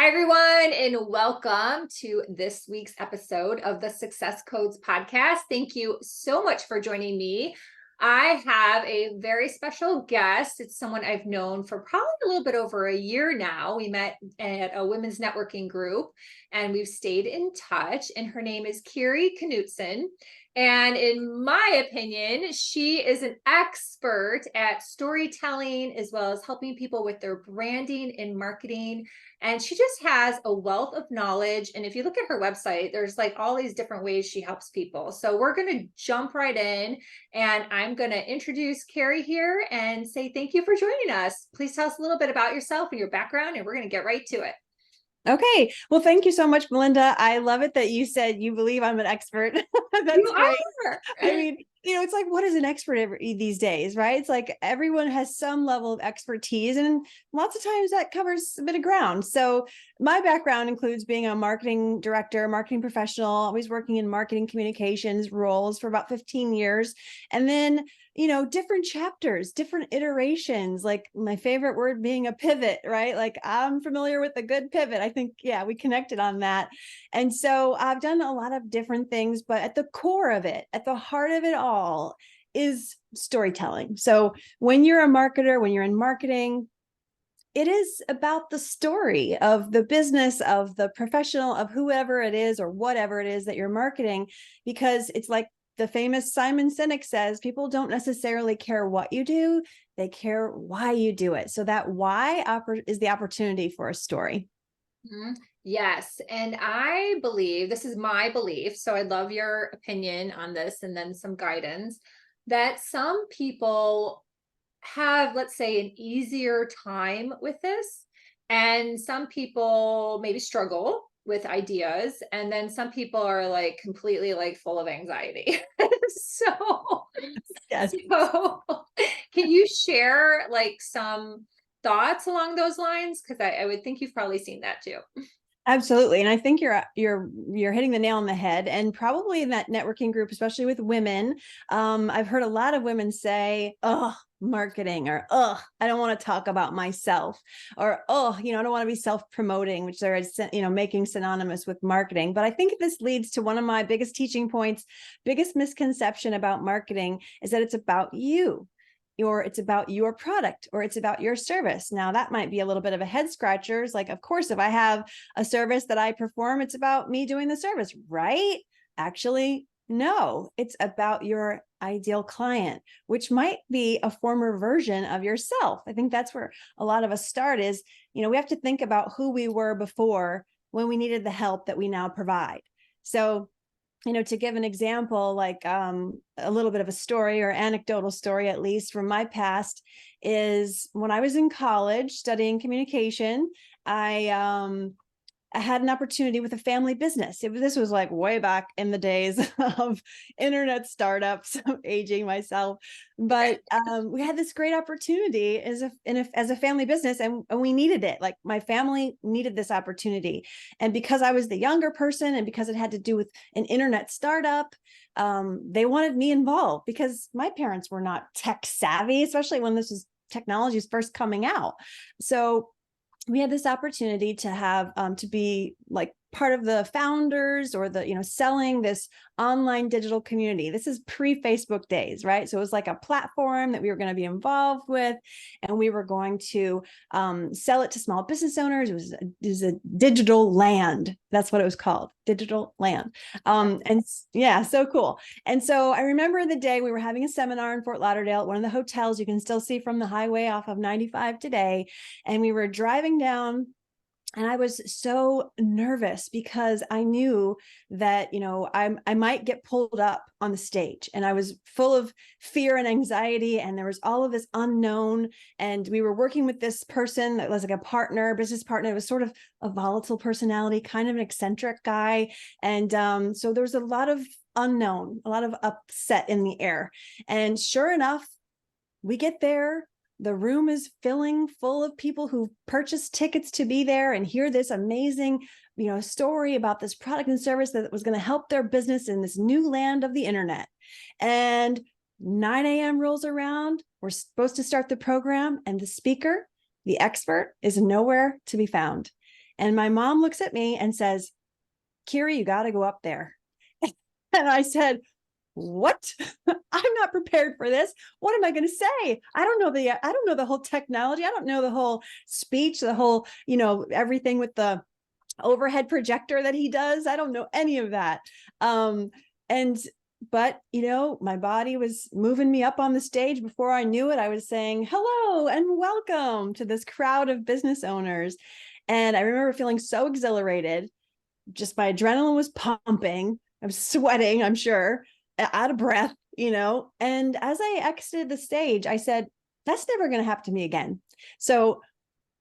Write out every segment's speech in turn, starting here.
Hi, everyone, and welcome to this week's episode of the Success Codes podcast. Thank you so much for joining me. I have a very special guest. It's someone I've known for probably a little bit over a year now. We met at a women's networking group and we've stayed in touch. And her name is Kery Knutson. And in my opinion, she is an expert at storytelling as well as helping people with their branding and marketing. And she just has a wealth of knowledge. And if you look at her website, there's like all these different ways she helps people. So we're going to jump right in and I'm going to introduce Kery here and say thank you for joining us. Please tell us a little bit about yourself and your background, and we're going to get right to it. Okay. Well, thank you so much, Melinda. I love it that you said you believe I'm an expert. That's You great. are. I mean, it's like, what is an expert these days, right? It's like everyone has some level of expertise, and lots of times that covers a bit of ground. So my background includes being a marketing director, marketing professional, always working in marketing communications roles for about 15 years. And then different chapters, different iterations, like my favorite word being a pivot, right? Like I'm familiar with the good pivot. I think, yeah, we connected on that. And so I've done a lot of different things, but at the core of it, at the heart of it all is storytelling. So when you're a marketer, when you're in marketing, it is about the story of the business, of the professional, of whoever it is or whatever it is that you're marketing, because it's like the famous Simon Sinek says, people don't necessarily care what you do, they care why you do it. So that why is the opportunity for a story. Mm-hmm. Yes. And I believe, this is my belief, so I'd love your opinion on this and then some guidance, that some people have, let's say, an easier time with this. And some people maybe struggle with ideas. And then some people are like completely like full of anxiety. so, Yes. so can you share like some thoughts along those lines? Because I would think you've probably seen that too. Absolutely. And I think you're hitting the nail on the head. And probably in that networking group, especially with women, I've heard a lot of women say, oh, marketing, or oh, I don't want to talk about myself, or oh, I don't want to be self-promoting, which they're making synonymous with marketing. But I think this leads to one of my biggest teaching points. Biggest misconception about marketing is that it's about you, or it's about your product, or it's about your service. Now that might be a little bit of a head scratcher. It's like, of course, if I have a service that I perform, it's about me doing the service, right? Actually, no, it's about your ideal client, which might be a former version of yourself. I think that's where a lot of us start is, we have to think about who we were before when we needed the help that we now provide. So to give an example, like a little bit of a story or anecdotal story, at least from my past, is when I was in college studying communication, I had an opportunity with a family business. This was like way back in the days of internet startups. I'm aging myself, but we had this great opportunity as a family business, and we needed it. Like my family needed this opportunity, and because I was the younger person, and because it had to do with an internet startup, they wanted me involved because my parents were not tech savvy, especially when this was technology is first coming out. So we had this opportunity to have to be like part of the founders, or the selling this online digital community. This is pre-Facebook days, right? So it was like a platform that we were going to be involved with, and we were going to sell it to small business owners. It was a digital land. That's what it was called, digital land. And yeah, so cool. And so I remember the day we were having a seminar in Fort Lauderdale at one of the hotels you can still see from the highway off of 95 today, and we were driving down. And I was so nervous because I knew that, I might get pulled up on the stage, and I was full of fear and anxiety. And there was all of this unknown. And we were working with this person that was like a business partner. It was sort of a volatile personality, kind of an eccentric guy. And so there was a lot of unknown, a lot of upset in the air. And sure enough, we get there. The room is filling full of people who purchased tickets to be there and hear this amazing, story about this product and service that was going to help their business in this new land of the internet. And 9 a.m. rolls around. We're supposed to start the program, and the speaker, the expert, is nowhere to be found. And my mom looks at me and says, Kery, you got to go up there. And I said, what? I'm not prepared for this. What am I going to say? I don't know the whole technology. I don't know the whole speech, the whole, everything with the overhead projector that he does. I don't know any of that. But my body was moving me up on the stage. Before I knew it, I was saying, hello and welcome to this crowd of business owners. And I remember feeling so exhilarated. Just my adrenaline was pumping. I was sweating, I'm sure, out of breath, and as I exited the stage, I said, that's never going to happen to me again. So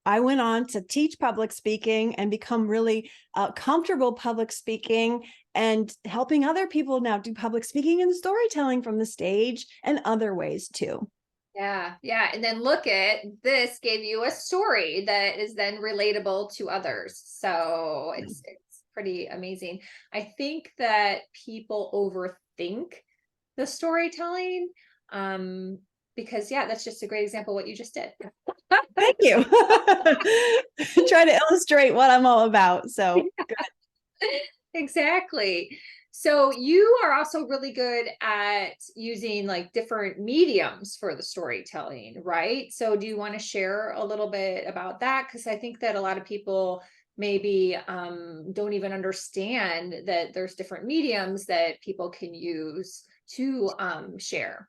I went on to teach public speaking and become really comfortable public speaking and helping other people now do public speaking and storytelling from the stage and other ways too. Yeah. Yeah. And then look at this gave you a story that is then relatable to others. So it's pretty amazing. I think that people overthink the storytelling because that's just a great example of what you just did. Thank you. Try to illustrate what I'm all about. So good. Exactly. So you are also really good at using like different mediums for the storytelling, right? So do you want to share a little bit about that? Because I think that a lot of people maybe don't even understand that there's different mediums that people can use to share.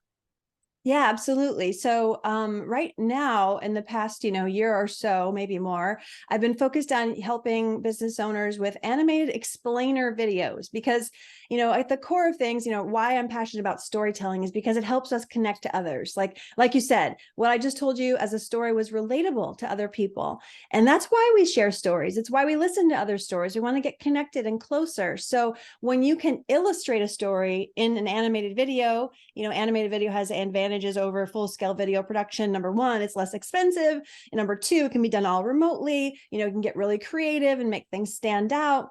Yeah, absolutely. So right now, in the past, year or so, maybe more, I've been focused on helping business owners with animated explainer videos because, at the core of things, why I'm passionate about storytelling is because it helps us connect to others. Like you said, what I just told you as a story was relatable to other people. And that's why we share stories. It's why we listen to other stories. We want to get connected and closer. So when you can illustrate a story in an animated video, animated video has advantages over full-scale video production. Number one, it's less expensive. And number two, it can be done all remotely. You can get really creative and make things stand out.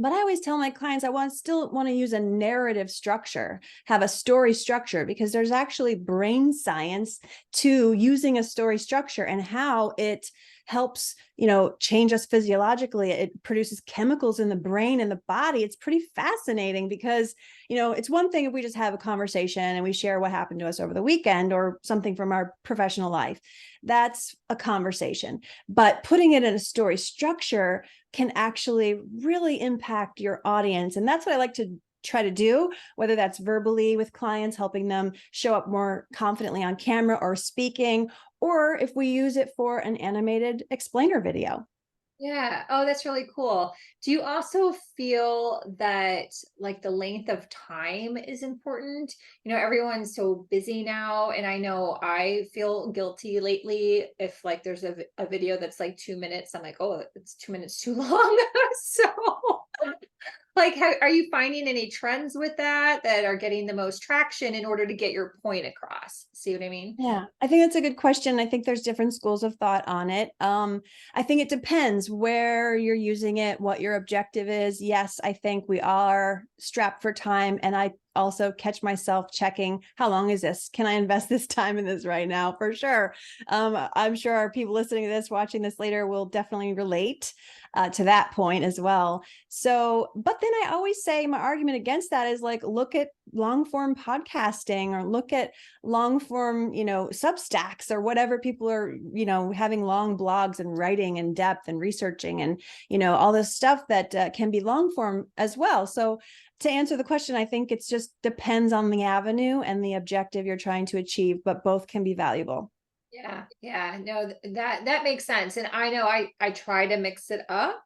But I always tell my clients, still want to use a narrative structure, have a story structure, because there's actually brain science to using a story structure and how it helps, change us physiologically. It produces chemicals in the brain and the body. It's pretty fascinating because, it's one thing if we just have a conversation and we share what happened to us over the weekend or something from our professional life. That's a conversation. But putting it in a story structure can actually really impact your audience. And that's what I like to try to do, whether that's verbally with clients, helping them show up more confidently on camera or speaking, or if we use it for an animated explainer video. Yeah. Oh, that's really cool. Do you also feel that like the length of time is important? Everyone's so busy now, and I know I feel guilty lately if like there's a video that's like 2 minutes, I'm like, oh, it's 2 minutes too long. So like, are you finding any trends with that are getting the most traction in order to get your point across? See what I mean? Yeah, I think that's a good question. I think there's different schools of thought on it. I think it depends where you're using it, what your objective is. Yes, I think we are strapped for time. And I also catch myself checking, how long is this? Can I invest this time in this right now? For sure. I'm sure our people listening to this, watching this later will definitely relate to that point as well. So, but then I always say my argument against that is like, look at long form podcasting or look at long form, Substacks or whatever people are, having long blogs and writing in depth and researching and, all this stuff that can be long form as well. So to answer the question, I think it's just depends on the avenue and the objective you're trying to achieve, but both can be valuable. Yeah. Yeah. No, that makes sense. And I know I try to mix it up.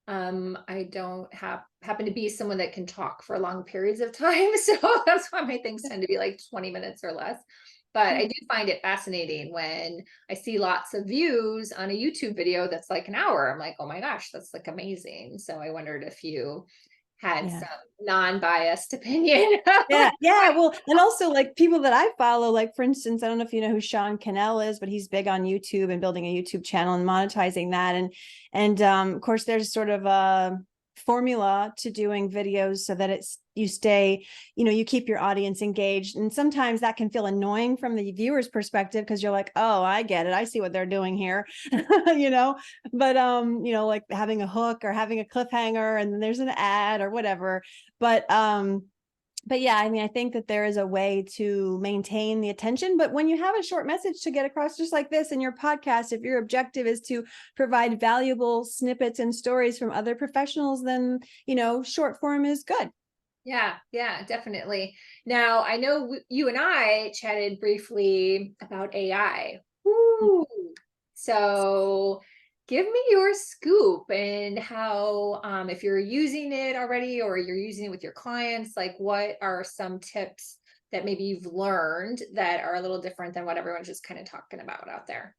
I don't happen to be someone that can talk for long periods of time. So that's why my things tend to be like 20 minutes or less. But I do find it fascinating when I see lots of views on a YouTube video that's like an hour. I'm like, oh my gosh, that's like amazing. So I wondered if you had some non-biased opinion. Yeah. Well, and also like people that I follow, like for instance, I don't know if you know who Sean Cannell is, but he's big on YouTube and building a YouTube channel and monetizing that. And of course, there's sort of formula to doing videos so that you stay, you keep your audience engaged. And sometimes that can feel annoying from the viewer's perspective because you're like, oh, I get it. I see what they're doing here, but, like having a hook or having a cliffhanger and then there's an ad or whatever. But yeah, I mean, I think that there is a way to maintain the attention. But when you have a short message to get across, just like this in your podcast, if your objective is to provide valuable snippets and stories from other professionals, then, short form is good. Yeah, definitely. Now, I know you and I chatted briefly about AI. Woo! So give me your scoop and how, if you're using it already or you're using it with your clients, like what are some tips that maybe you've learned that are a little different than what everyone's just kind of talking about out there?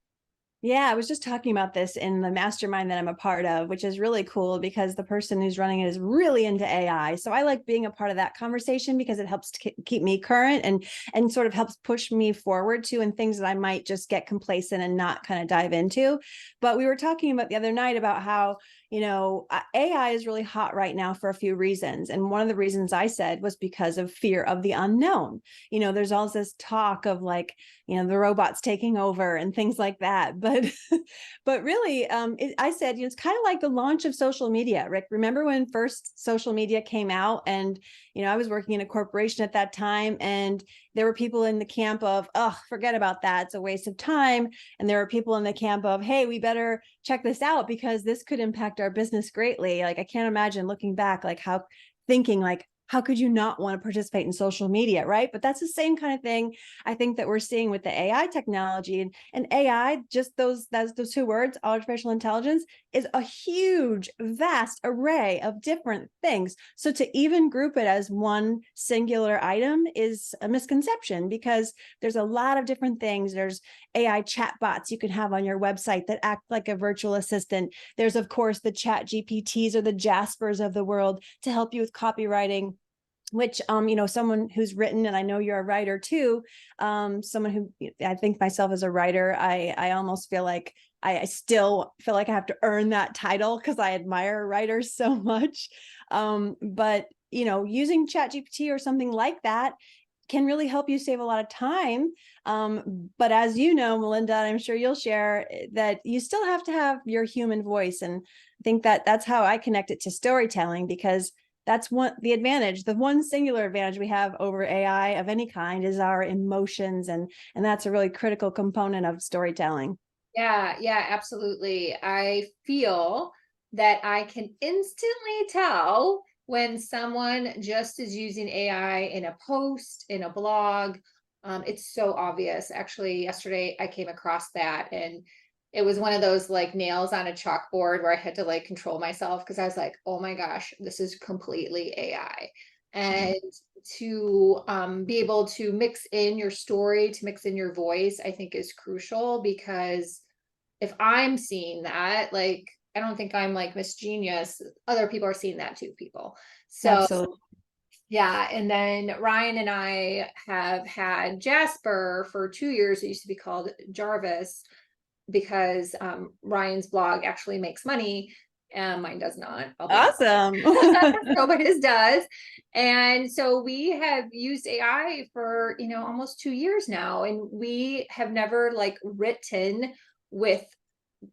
Yeah, I was just talking about this in the mastermind that I'm a part of, which is really cool because the person who's running it is really into AI. So I like being a part of that conversation because it helps to keep me current and sort of helps push me forward to and things that I might just get complacent and not kind of dive into. But we were talking about the other night about how, AI is really hot right now for a few reasons. And one of the reasons I said was because of fear of the unknown. There's all this talk of like, the robots taking over and things like that. But really, I said, it's kind of like the launch of social media. Rick, remember when first social media came out? And, I was working in a corporation at that time, and there were people in the camp of, oh, forget about that. It's a waste of time. And there were people in the camp of, hey, we better check this out because this could impact our business greatly. Like, I can't imagine looking back, like how could you not want to participate in social media, right? But that's the same kind of thing I think that we're seeing with the AI technology. And AI, just those two words, artificial intelligence, is a huge, vast array of different things. So to even group it as one singular item is a misconception because there's a lot of different things. There's AI chatbots you can have on your website that act like a virtual assistant. There's, of course, the chat GPTs or the Jaspers of the world to help you with copywriting, which, someone who's written, and I know you're a writer too, someone who I think myself as a writer, I almost feel like I still feel like I have to earn that title because I admire writers so much. But, using chat GPT or something like that can really help you save a lot of time. But as you know, Melinda, I'm sure you'll share that you still have to have your human voice. And I think that's how I connect it to storytelling, because that's the advantage, the one singular advantage we have over AI of any kind is our emotions. And that's a really critical component of storytelling. Yeah, absolutely. I feel that I can instantly tell when someone just is using AI in a post, in a blog. It's so obvious. Actually, yesterday I came across that, and it was one of those like nails on a chalkboard where I had to like control myself because I was like, oh my gosh, this is completely AI. And to be able to mix in your story, to mix in your voice, I think is crucial, because if I'm seeing that, like, I don't think I'm like Miss Genius. Other people are seeing that too, people. So Absolutely. yeah. And then Ryan and I have had Jasper for 2 years. It used to be called Jarvis because Ryan's blog actually makes money and mine does not. I'll be honest. Awesome. No, but his does. And so we have used AI for, almost 2 years now, and we have never like written with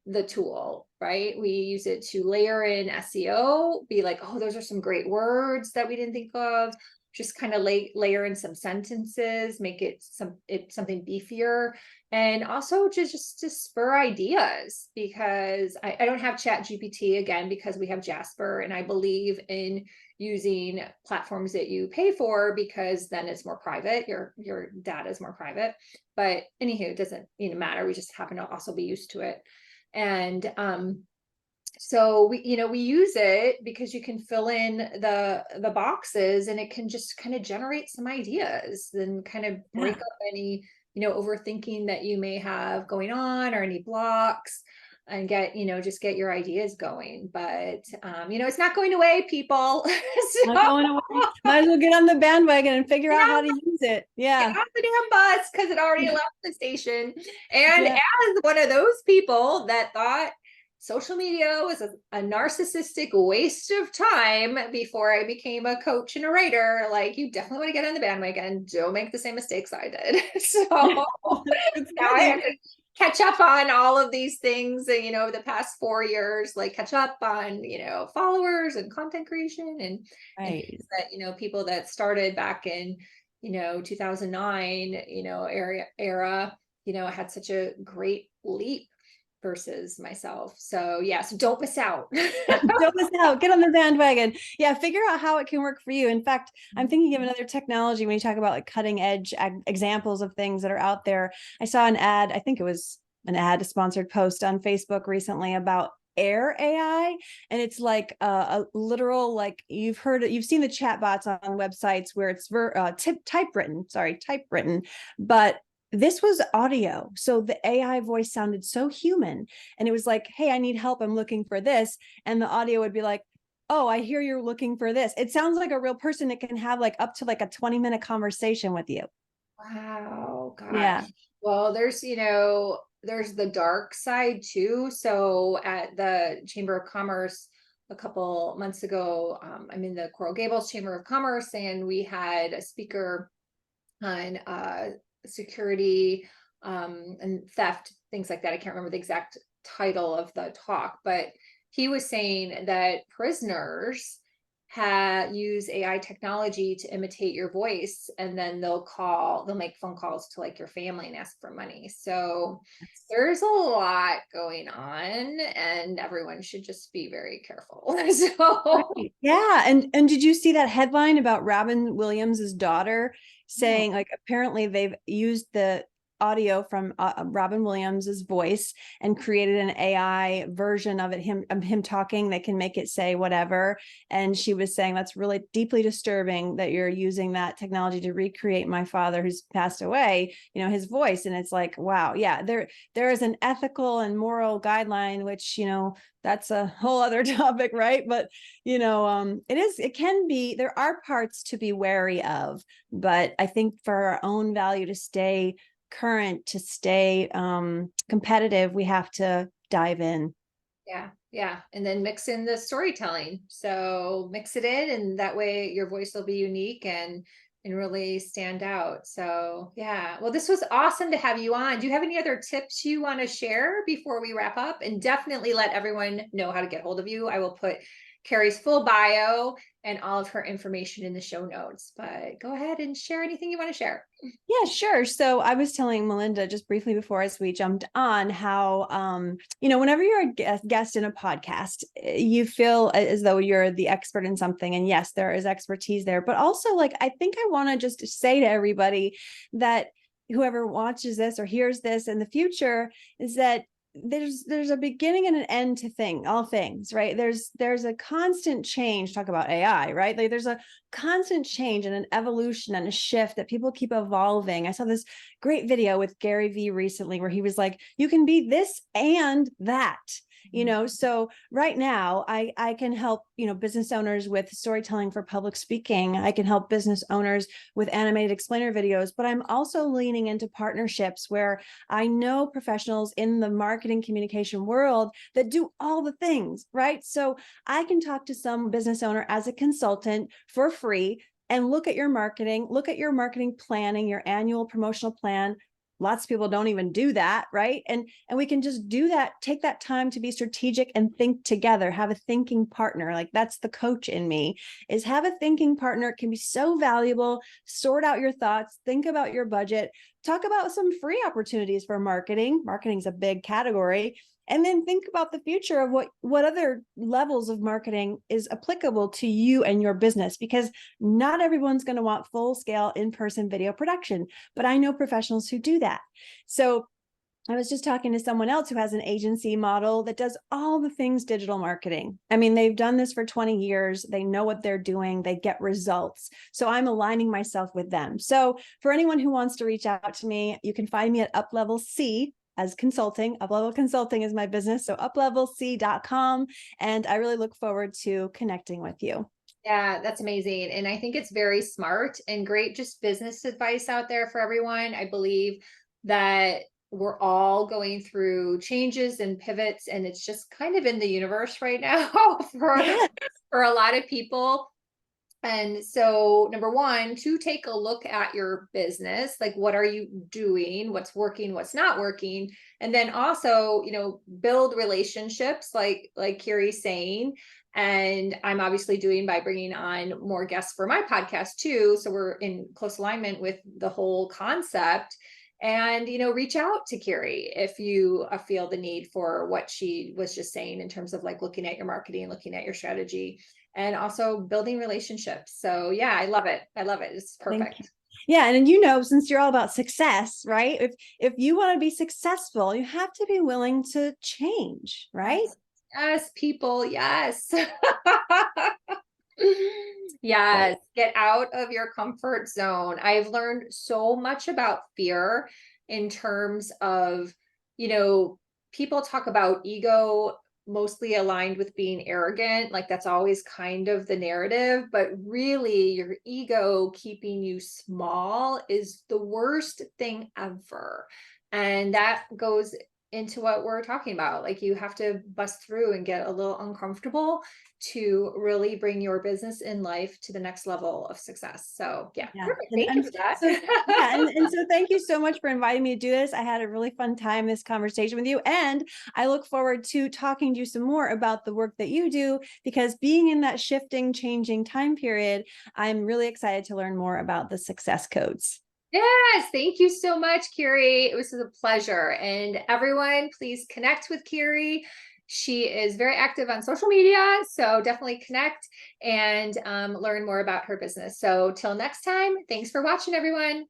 the tool, right? We use it to layer in SEO, be like, oh, those are some great words that we didn't think of. Just kind of layer in some sentences, make it something beefier, and also just to spur ideas, because I don't have Chat GPT again because we have Jasper, and I believe in using platforms that you pay for because then it's more private. Your data is more private. But anywho, it doesn't matter. We just happen to also be used to it. And so we use it because you can fill in the boxes, and it can just kind of generate some ideas and kind of break up any overthinking that you may have going on, or any blocks, and just get your ideas going. But it's not going away, people. So Not going away. Might as well get on the bandwagon and figure out how to use it. get Yeah. off the damn bus because it already left the station. And Yeah. as one of those people that thought social media was a narcissistic waste of time before I became a coach and a writer. Like, you definitely want to get on the bandwagon. Don't make the same mistakes I did. So It's now I have to catch up on all of these things, and the past 4 years, like catch up on followers and content creation and right. things that people that started back in 2009 era had such a great leap versus myself. So yeah, so don't miss out. Don't miss out. Get on the bandwagon. Yeah, figure out how it can work for you. In fact, I'm thinking of another technology when you talk about like cutting edge examples of things that are out there. I saw an ad, I think it was an ad, a sponsored post on Facebook recently about air AI. And it's like a literal, like you've seen the chat bots on websites where it's typewritten, but this was audio. So the AI voice sounded so human. And it was like, hey, I need help. I'm looking for this. And the audio would be like, oh, I hear you're looking for this. It sounds like a real person that can have like up to like a 20-minute conversation with you. Wow, Yeah. gosh. Well, there's the dark side too. So at the Chamber of Commerce a couple months ago, I'm in the Coral Gables Chamber of Commerce, and we had a speaker on security and theft, things like that. I can't remember the exact title of the talk, but he was saying that prisoners use AI technology to imitate your voice, and then they'll make phone calls to like your family and ask for money. So there's a lot going on, and everyone should just be very careful. So Right. Yeah. And did you see that headline about Robin Williams's daughter saying like apparently they've used the audio from Robin Williams's voice and created an AI version of him talking that can make it say whatever. And she was saying that's really deeply disturbing that you're using that technology to recreate my father who's passed away, his voice. And it's like, wow, yeah, there is an ethical and moral guideline, which, that's a whole other topic, right? But it can be, there are parts to be wary of, but I think for our own value to stay current, to stay competitive, we have to dive in. yeah, and then mix in the storytelling. So mix it in, and that way your voice will be unique and really stand out. So yeah, well, this was awesome to have you on. Do you have any other tips you want to share before we wrap up? And definitely let everyone know how to get hold of you. I will put Kery's full bio and all of her information in the show notes, but go ahead and share anything you want to share. Yeah, sure. So I was telling Melinda just briefly before as we jumped on how, whenever you're a guest in a podcast, you feel as though you're the expert in something. And yes, there is expertise there, but also like, I think I want to just say to everybody that whoever watches this or hears this in the future is that there's a beginning and an end to all things, right? There's a constant change. Talk about AI, right? Like there's a constant change and an evolution and a shift that people keep evolving. I saw this great video with Gary V recently where he was like, you can be this and that. So right now I can help business owners with storytelling for public speaking. I can help business owners with animated explainer videos, but I'm also leaning into partnerships where I know professionals in the marketing communication world that do all the things, right? So I can talk to some business owner as a consultant for free and look at your marketing planning, your annual promotional plan. Lots of people don't even do that, right? And we can just do that, take that time to be strategic and think together, have a thinking partner. Like that's the coach in me, is have a thinking partner. It can be so valuable. Sort out your thoughts, think about your budget, talk about some free opportunities for marketing. Marketing is a big category. And then think about the future of what other levels of marketing is applicable to you and your business, because not everyone's going to want full scale in-person video production, but I know professionals who do that. So I was just talking to someone else who has an agency model that does all the things digital marketing. I mean, they've done this for 20 years. They know what they're doing. They get results. So I'm aligning myself with them. So for anyone who wants to reach out to me, you can find me at Uplevel C as consulting. Uplevel Consulting is my business. So uplevelc.com. And I really look forward to connecting with you. Yeah, that's amazing. And I think it's very smart and great, just business advice out there for everyone. I believe that we're all going through changes and pivots, and it's just kind of in the universe right now Yeah. for a lot of people. And so, number one, to take a look at your business, like what are you doing, what's working, what's not working, and then also, build relationships, like Kery's saying, and I'm obviously doing by bringing on more guests for my podcast too. So we're in close alignment with the whole concept. And reach out to Kery if you feel the need for what she was just saying in terms of like looking at your marketing, looking at your strategy, and also building relationships. So yeah, I love it. I love it. It's Thank perfect. you. Yeah, and since you're all about success, right? If you want to be successful, you have to be willing to change, right? Yes, yes, people. Yes. Right. Yes, get out of your comfort zone. I've learned so much about fear in terms of, you know, people talk about ego mostly aligned with being arrogant. Like that's always kind of the narrative, but really your ego keeping you small is the worst thing ever. And that goes into what we're talking about. Like you have to bust through and get a little uncomfortable to really bring your business in life to the next level of success. So yeah, Yeah. perfect. And, Thank you and for that. so yeah, and so thank you so much for inviting me to do this. I had a really fun time this conversation with you. And I look forward to talking to you some more about the work that you do, because being in that shifting, changing time period, I'm really excited to learn more about the success codes. Yes, thank you so much, Kery. It was a pleasure. And everyone, please connect with Kery. She is very active on social media, so definitely connect and learn more about her business. So till next time, thanks for watching, everyone.